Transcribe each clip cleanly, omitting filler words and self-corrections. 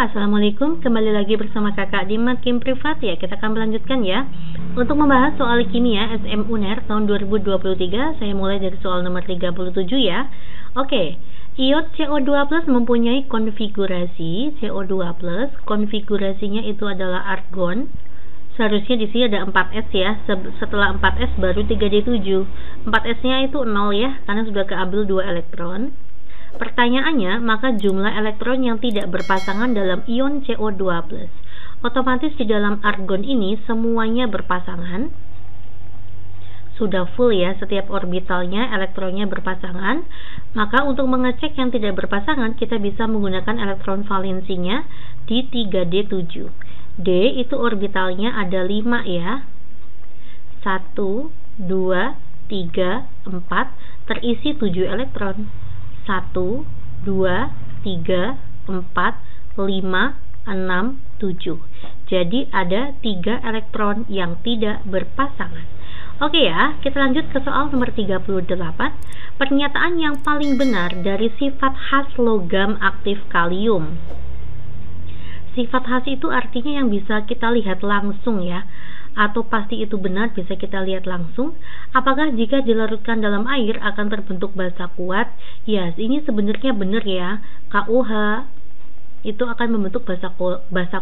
Assalamualaikum. Kembali lagi bersama kakak di Makin Privat ya. Kita akan melanjutkan ya untuk membahas soal kimia SM UNER tahun 2023. Saya mulai dari soal nomor 37 ya. Oke, ion CO2+ mempunyai konfigurasi CO2+, konfigurasinya itu adalah argon. Seharusnya di sini ada 4s ya. Setelah 4s baru 3d7. 4s-nya itu 0 ya, karena sudah keambil 2 elektron. Pertanyaannya, maka jumlah elektron yang tidak berpasangan dalam ion CO2+. Otomatis di dalam argon ini semuanya berpasangan. Sudah full ya, setiap orbitalnya elektronnya berpasangan. Maka untuk mengecek yang tidak berpasangan, kita bisa menggunakan elektron valensinya di 3d7. D itu orbitalnya ada 5 ya. 1, 2, 3, 4, terisi 7 elektron. 1, 2, 3, 4, 5, 6, 7. Jadi ada 3 elektron yang tidak berpasangan. Oke ya, kita lanjut ke soal nomor 38. Pernyataan yang paling benar dari sifat khas logam aktif kalium. Sifat khas itu artinya yang bisa kita lihat langsung ya. Atau pasti itu benar bisa kita lihat langsung. Apakah jika dilarutkan dalam air akan terbentuk basa kuat? Ya, ini sebenarnya benar ya. KOH itu akan membentuk basa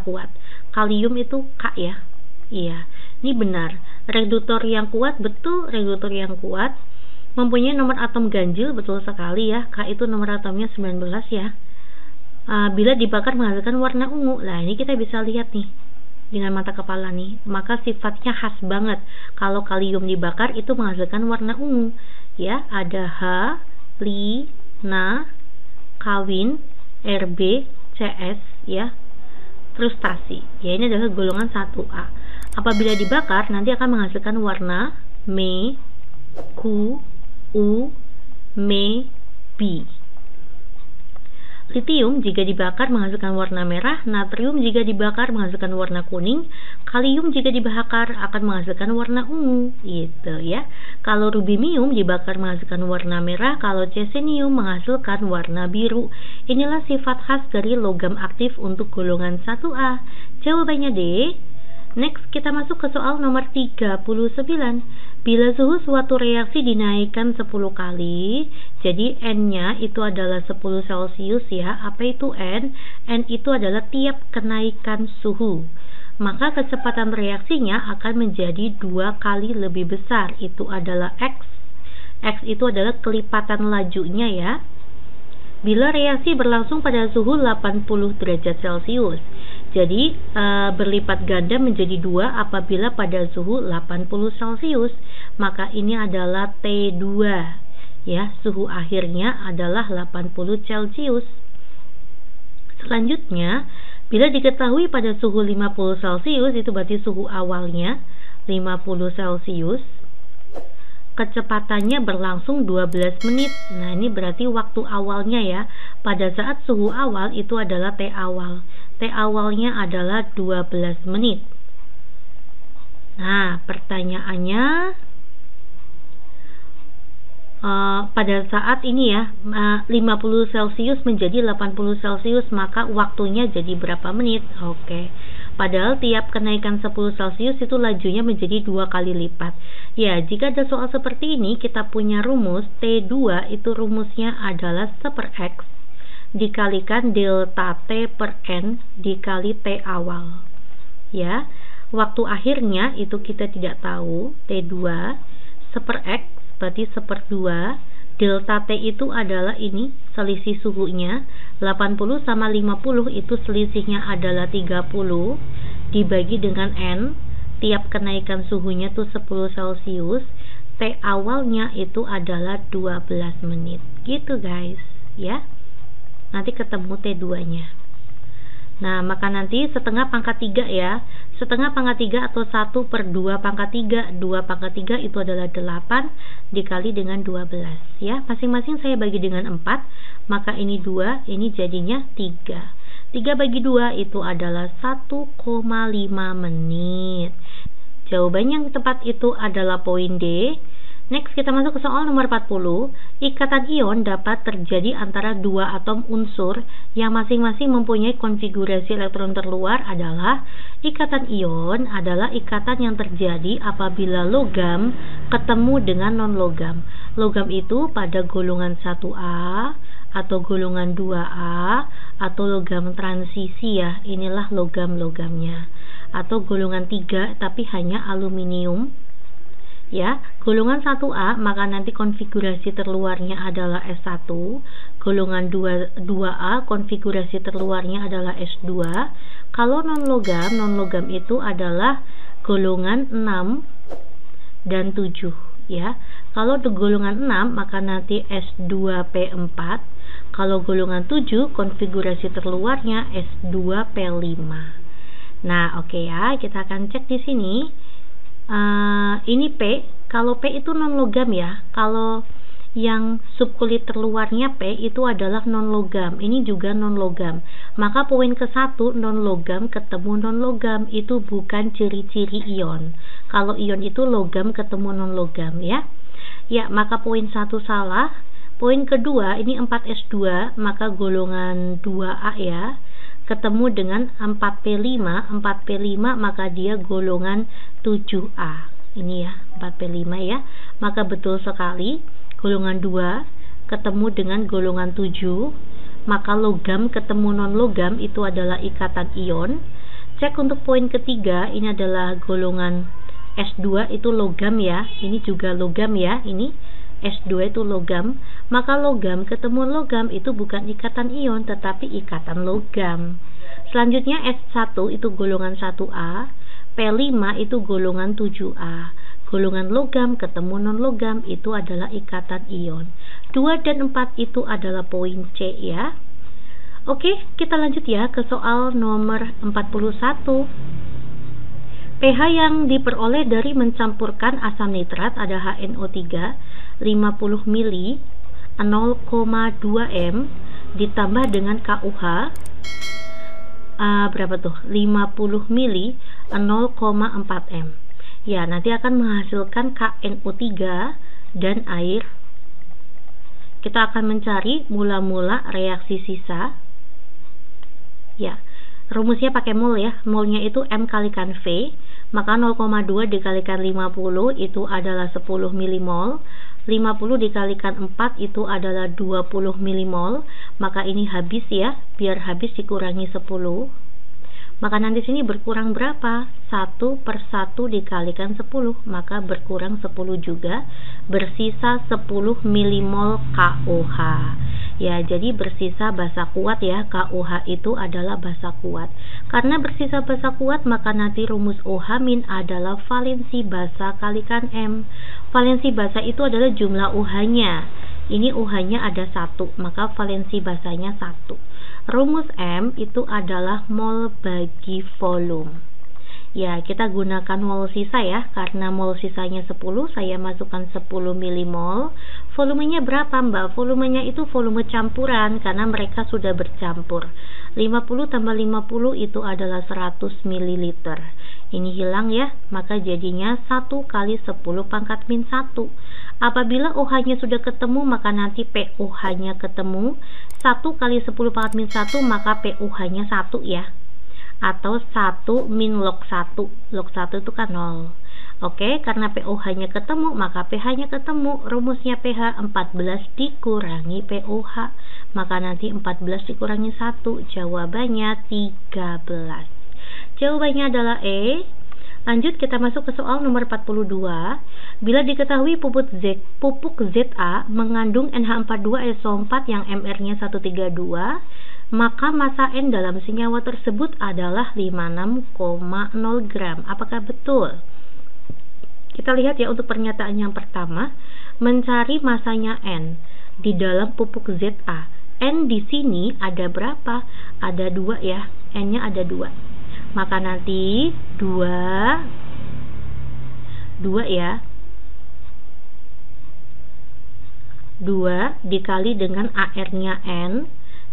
kuat. Kalium itu K ya. Iya, ini benar. Reduktor yang kuat, betul, reduktor yang kuat mempunyai nomor atom ganjil, betul sekali ya. K itu nomor atomnya 19 ya. Bila dibakar menghasilkan warna ungu. Nah, ini kita bisa lihat nih dengan mata kepala nih, maka sifatnya khas banget. Kalau kalium dibakar itu menghasilkan warna ungu ya, ada H, Li, Na, kawin, Rb, Cs ya, frustasi ya, ini adalah golongan 1A. Apabila dibakar nanti akan menghasilkan warna Me, Ku, U, Me, B. Litium jika dibakar menghasilkan warna merah, natrium jika dibakar menghasilkan warna kuning, kalium jika dibakar akan menghasilkan warna ungu, gitu ya. Kalau rubidium dibakar menghasilkan warna merah, kalau cesium menghasilkan warna biru. Inilah sifat khas dari logam aktif untuk golongan 1A. Jawabannya D. Next, kita masuk ke soal nomor 39. Bila suhu suatu reaksi dinaikkan 10 kali, jadi N-nya itu adalah 10 Celcius ya. Apa itu N? N itu adalah tiap kenaikan suhu. Maka kecepatan reaksinya akan menjadi 2 kali lebih besar. Itu adalah X. X itu adalah kelipatan lajunya ya. Bila reaksi berlangsung pada suhu 80 derajat Celcius. Jadi berlipat ganda menjadi 2 apabila pada suhu 80 Celcius. Maka ini adalah T2 ya, suhu akhirnya adalah 80 Celcius. Selanjutnya, bila diketahui pada suhu 50 Celcius, itu berarti suhu awalnya 50 Celcius, kecepatannya berlangsung 12 menit. Nah, ini berarti waktu awalnya ya. Pada saat suhu awal itu adalah T awal. T awalnya adalah 12 menit. Nah, pertanyaannya pada saat ini ya, 50 Celcius menjadi 80 Celcius, maka waktunya jadi berapa menit? Oke. Padahal tiap kenaikan 10 Celcius itu lajunya menjadi 2 kali lipat. Ya, jika ada soal seperti ini, kita punya rumus T2 itu rumusnya adalah 1/X dikalikan delta T per N dikali T awal. Ya, waktu akhirnya itu kita tidak tahu, T2 1/X berarti 1/2. Delta T itu adalah ini selisih suhunya, 80 sama 50 itu selisihnya adalah 30 dibagi dengan N, tiap kenaikan suhunya tuh 10 Celcius, T awalnya itu adalah 12 menit gitu guys ya. Nanti ketemu T2 nya. Nah, maka nanti setengah pangkat 3 ya. Setengah pangkat 3 atau 1/2 pangkat 3. 2 pangkat 3 itu adalah 8 dikali dengan 12 ya. Masing-masing saya bagi dengan 4. Maka ini 2, ini jadinya 3. 3 bagi 2 itu adalah 1,5 menit. Jawaban yang tepat itu adalah poin D. Next, kita masuk ke soal nomor 40. Ikatan ion dapat terjadi antara dua atom unsur yang masing-masing mempunyai konfigurasi elektron terluar adalah ikatan ion adalah ikatan yang terjadi apabila logam ketemu dengan non-logam. Logam itu pada golongan 1A atau golongan 2A atau logam transisi ya. Inilah logam-logamnya. Atau golongan 3 tapi hanya aluminium. Ya, golongan 1A maka nanti konfigurasi terluarnya adalah S1, golongan 2A konfigurasi terluarnya adalah S2. Kalau non-logam itu adalah golongan 6 dan 7 ya. Kalau golongan 6 maka nanti S2P4. Kalau golongan 7 konfigurasi terluarnya S2P5. Nah, oke ya, kita akan cek di sini. Ini P, kalau P itu non-logam ya. Kalau yang subkulit terluarnya P itu adalah non-logam, ini juga non-logam. Maka poin ke-1, non-logam ketemu non-logam, itu bukan ciri-ciri ion. Kalau ion itu logam ketemu non-logam ya. Ya, maka poin 1 salah. Poin kedua, ini 4S2, maka golongan 2A ya, ketemu dengan 4P5 maka dia golongan 7A. Ini ya, 4P5 ya. Maka betul sekali, golongan 2 ketemu dengan golongan 7, maka logam ketemu non-logam itu adalah ikatan ion. Cek untuk poin ketiga, ini adalah golongan S2 itu logam ya. Ini juga logam ya, ini S2 itu logam, maka logam ketemu logam itu bukan ikatan ion tetapi ikatan logam. Selanjutnya S1 itu golongan 1A, P5 itu golongan 7A. Golongan logam ketemu non-logam itu adalah ikatan ion. 2 dan 4 itu adalah poin C ya. Oke, kita lanjut ya ke soal nomor 41. pH yang diperoleh dari mencampurkan asam nitrat ada HNO3 50 mili 0,2 m ditambah dengan KUH berapa tuh? 50 mili 0,4 m. Ya, nanti akan menghasilkan KNO3 dan air. Kita akan mencari mula-mula reaksi sisa. Ya, rumusnya pakai mol ya. Molnya itu M kalikan V, maka 0,2 dikalikan 50 itu adalah 10 milimol. 50 dikalikan 4 itu adalah 20 milimol. Maka ini habis ya, biar habis dikurangi 10. Maka nanti sini berkurang berapa? 1/1 dikalikan 10, maka berkurang 10 juga. Bersisa 10 milimol KOH. Ya, jadi bersisa basa kuat ya. KOH itu adalah basa kuat. Karena bersisa basa kuat, maka nanti rumus OH- adalah valensi basa kalikan M. Valensi basa itu adalah jumlah OH-nya. Ini OH-nya ada 1, maka valensi basanya 1. Rumus M itu adalah mol bagi volume. Ya, kita gunakan mol sisa ya. Karena mol sisanya 10, saya masukkan 10 milimol. Volumenya berapa Mbak? Volumenya itu volume campuran karena mereka sudah bercampur. 50 tambah 50 itu adalah 100 ml. Ini hilang ya, maka jadinya 1 kali 10 pangkat min 1. Apabila OH-nya sudah ketemu, maka nanti POH-nya ketemu. 1 kali 10 pangkat min 1, maka POH-nya 1 ya. Atau 1 min log 1. Log 1 itu kan 0. Oke, karena POH-nya ketemu, maka pH-nya ketemu. Rumusnya pH 14 dikurangi POH. Maka nanti 14 dikurangi 1. Jawabannya 13. Jawabannya adalah E. Lanjut, kita masuk ke soal nomor 42. Bila diketahui pupuk ZA mengandung NH42SO4 yang MR-nya 132, maka massa N dalam senyawa tersebut adalah 56,0 gram. Apakah betul? Kita lihat ya untuk pernyataan yang pertama, mencari massanya N di dalam pupuk ZA. N di sini ada berapa? Ada 2 ya. N-nya ada 2. Maka nanti 2 ya. 2 dikali dengan AR-nya N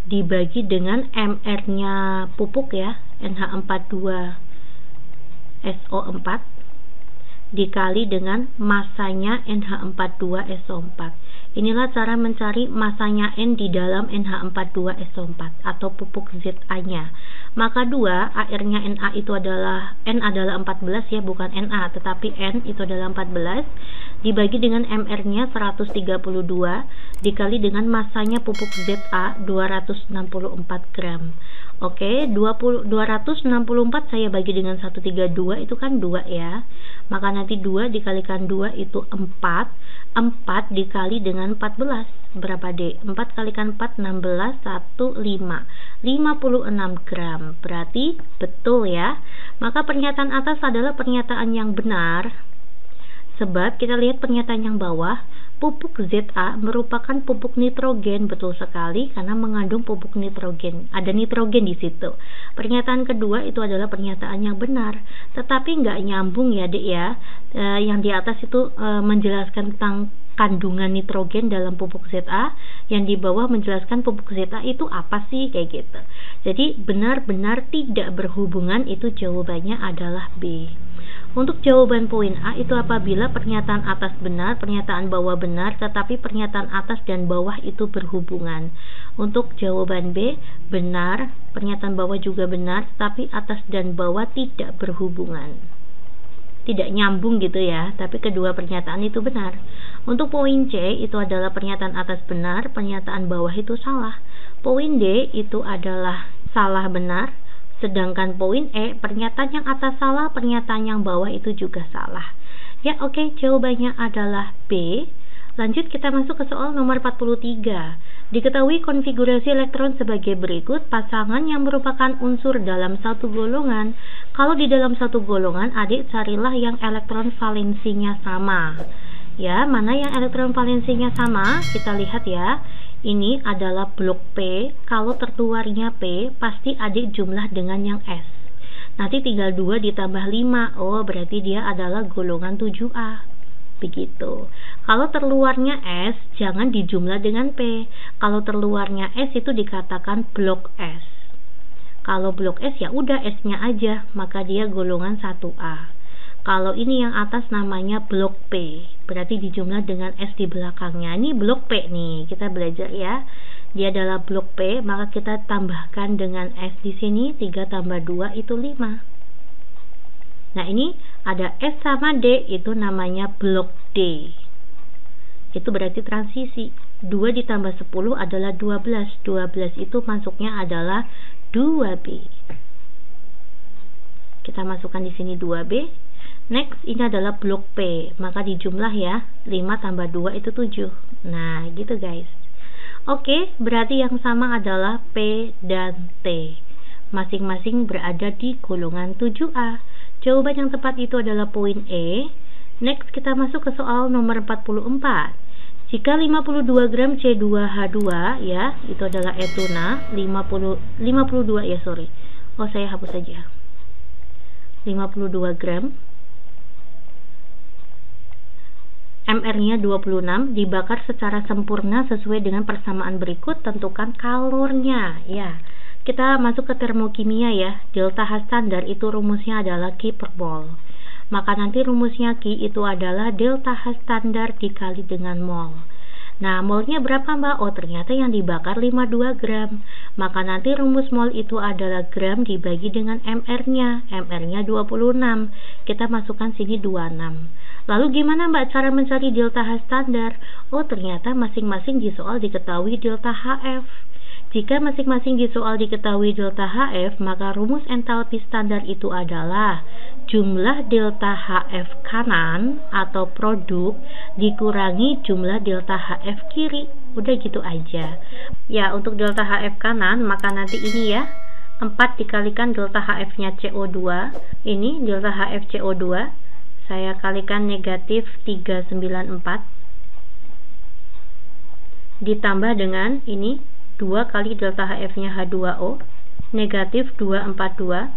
dibagi dengan MR-nya pupuk ya, NH42SO4 dikali dengan masanya NH42SO4. Inilah cara mencari masanya N di dalam NH42SO4 atau pupuk ZA-nya. Maka 2, airnya Na itu adalah N adalah 14 ya, bukan Na, tetapi N itu adalah 14 dibagi dengan MR-nya 132 dikali dengan masanya pupuk ZA 264 gram. Oke, 264 saya bagi dengan 132 itu kan 2 ya. Maka nanti 2 dikalikan 2 itu 4. 4 dikali dengan 14 berapa D? 4 kalikan 4 16 1 5 56 gram. Berarti betul ya. Maka pernyataan atas adalah pernyataan yang benar. Sebab kita lihat pernyataan yang bawah, pupuk ZA merupakan pupuk nitrogen. Betul sekali karena mengandung pupuk nitrogen. Ada nitrogen di situ. Pernyataan kedua itu adalah pernyataan yang benar, tetapi nggak nyambung ya Dek ya. Yang di atas itu menjelaskan tentang kandungan nitrogen dalam pupuk ZA, yang di bawah menjelaskan pupuk ZA itu apa sih, kayak gitu. Jadi benar-benar tidak berhubungan, itu jawabannya adalah B. Untuk jawaban poin A itu apabila pernyataan atas benar, pernyataan bawah benar, tetapi pernyataan atas dan bawah itu berhubungan. Untuk jawaban B, benar, pernyataan bawah juga benar, tapi atas dan bawah tidak berhubungan. Tidak nyambung gitu ya, tapi kedua pernyataan itu benar. Untuk poin C itu adalah pernyataan atas benar, pernyataan bawah itu salah. Poin D itu adalah salah benar. Sedangkan poin E, pernyataan yang atas salah, pernyataan yang bawah itu juga salah. Ya, oke, jawabannya adalah B. Lanjut kita masuk ke soal nomor 43. Diketahui konfigurasi elektron sebagai berikut, pasangan yang merupakan unsur dalam satu golongan. Kalau di dalam satu golongan, adik carilah yang elektron valensinya sama. Ya, mana yang elektron valensinya sama? Kita lihat ya. Ini adalah blok P. Kalau terluarnya P, pasti adik jumlah dengan yang S. Nanti tinggal 2 ditambah 5. Oh, berarti dia adalah golongan 7A. Begitu. Kalau terluarnya S, jangan dijumlah dengan P. Kalau terluarnya S itu dikatakan blok S. Kalau blok S ya udah S-nya aja, maka dia golongan 1A. Kalau ini yang atas namanya blok P, berarti dijumlah dengan S di belakangnya. Ini blok P nih, kita belajar ya. Dia adalah blok P, maka kita tambahkan dengan S di sini, 3 tambah 2 itu 5. Nah ini ada S sama D, itu namanya blok D. Itu berarti transisi. 2 ditambah 10 adalah 12. 12 itu masuknya adalah 2B. Kita masukkan di sini 2B. Next, ini adalah blok P, maka dijumlah ya, 5 tambah 2 itu 7. Nah, gitu guys. Oke, berarti yang sama adalah P dan T. Masing-masing berada di golongan 7A. Jawaban yang tepat itu adalah poin E. Next, kita masuk ke soal nomor 44. Jika 52 gram C2H2 ya, itu adalah etuna, 52 ya, sorry. Oh, saya hapus saja. 52 gram MR-nya 26 dibakar secara sempurna sesuai dengan persamaan berikut, tentukan kalornya. Ya, kita masuk ke termokimia ya. Delta H standar itu rumusnya adalah K per mol. Maka nanti rumusnya K itu adalah delta H standar dikali dengan mol. Nah, molnya berapa Mbak? Oh, ternyata yang dibakar 52 gram. Maka nanti rumus mol itu adalah gram dibagi dengan MR-nya. MR-nya 26. Kita masukkan sini 26. Lalu gimana Mbak cara mencari delta H standar? Oh, ternyata masing-masing di soal diketahui delta HF. Jika masing-masing di soal diketahui delta HF, maka rumus entalpi standar itu adalah jumlah delta HF kanan atau produk dikurangi jumlah delta HF kiri. Udah gitu aja. Ya, untuk delta HF kanan, maka nanti ini ya, 4 dikalikan delta HF-nya CO2. Ini delta HF CO2. Saya kalikan negatif 394. Ditambah dengan ini 2 kali delta HF-nya H2O, negatif 242,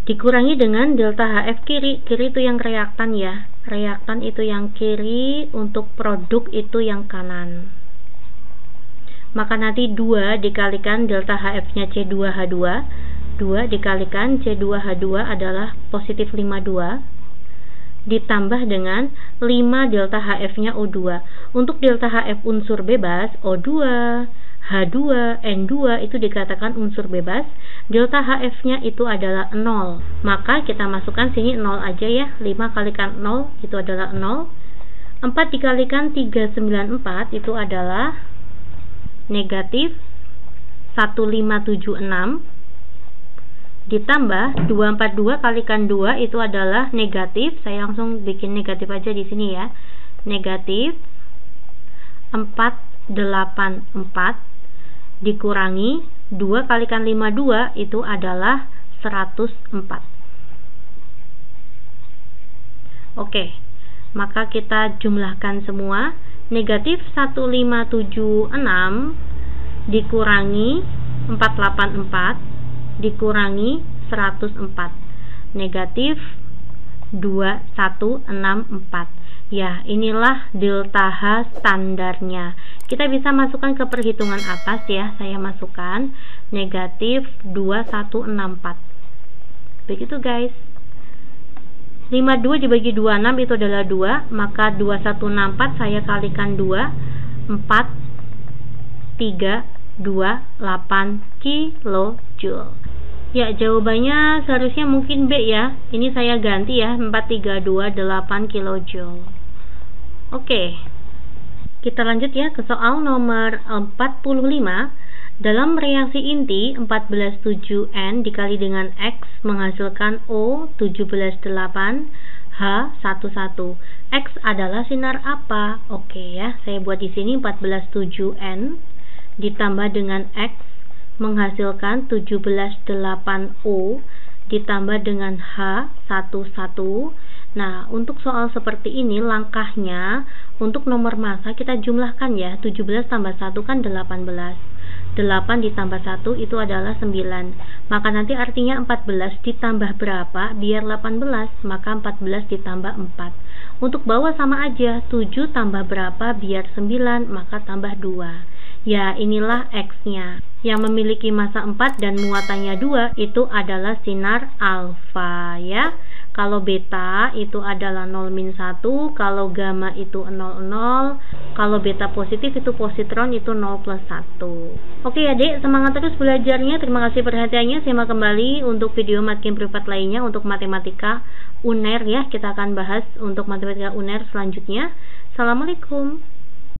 dikurangi dengan delta HF kiri. Kiri itu yang reaktan ya. Reaktan itu yang kiri, untuk produk itu yang kanan. Maka nanti 2 dikalikan delta HF-nya C2H2. 2 dikalikan C2H2 adalah positif 52. ditambah dengan 5 delta HF-nya O2. Untuk delta HF unsur bebas, O2, H2, N2 itu dikatakan unsur bebas. Delta HF-nya itu adalah 0. Maka kita masukkan sini 0 aja ya. 5 kalikan 0 itu adalah 0. 4 dikalikan 394 itu adalah negatif 1576 ditambah 242 kalikan 2 itu adalah negatif, saya langsung bikin negatif aja di sini ya, negatif 484 dikurangi 2 kalikan 52 itu adalah 104. Oke, maka kita jumlahkan semua. Negatif 1576 dikurangi 484 dikurangi 104, negatif 2164. Ya, inilah delta H standarnya. Kita bisa masukkan ke perhitungan atas ya. Saya masukkan negatif 2164. Begitu guys. 52 dibagi 26 itu adalah 2, maka 2164 saya kalikan 2, 4 3 28 kilojoule. Ya, jawabannya seharusnya mungkin B ya. Ini saya ganti ya, 4328 kilojoule. Oke. Kita lanjut ya ke soal nomor 45. Dalam reaksi inti 147N dikali dengan X menghasilkan O178 H11. X adalah sinar apa? Oke ya, saya buat di sini 147N ditambah dengan X menghasilkan 178O ditambah dengan H11. Nah, untuk soal seperti ini langkahnya untuk nomor massa kita jumlahkan ya. 17 tambah 1 kan 18. 8 ditambah 1 itu adalah 9. Maka nanti artinya 14 ditambah berapa biar 18? Maka 14 ditambah 4. Untuk bawah sama aja, 7 tambah berapa biar 9? Maka tambah 2. Ya, inilah X-nya. Yang memiliki massa 4 dan muatannya 2 itu adalah sinar alfa ya. Kalau beta itu adalah 0-1, kalau gamma itu 0,0, kalau beta positif itu positron itu 0+1. Oke ya Dek, semangat terus belajarnya. Terima kasih perhatiannya. Simak kembali untuk video matkin privat lainnya untuk matematika UNER ya. Kita akan bahas untuk matematika UNER selanjutnya. Assalamualaikum.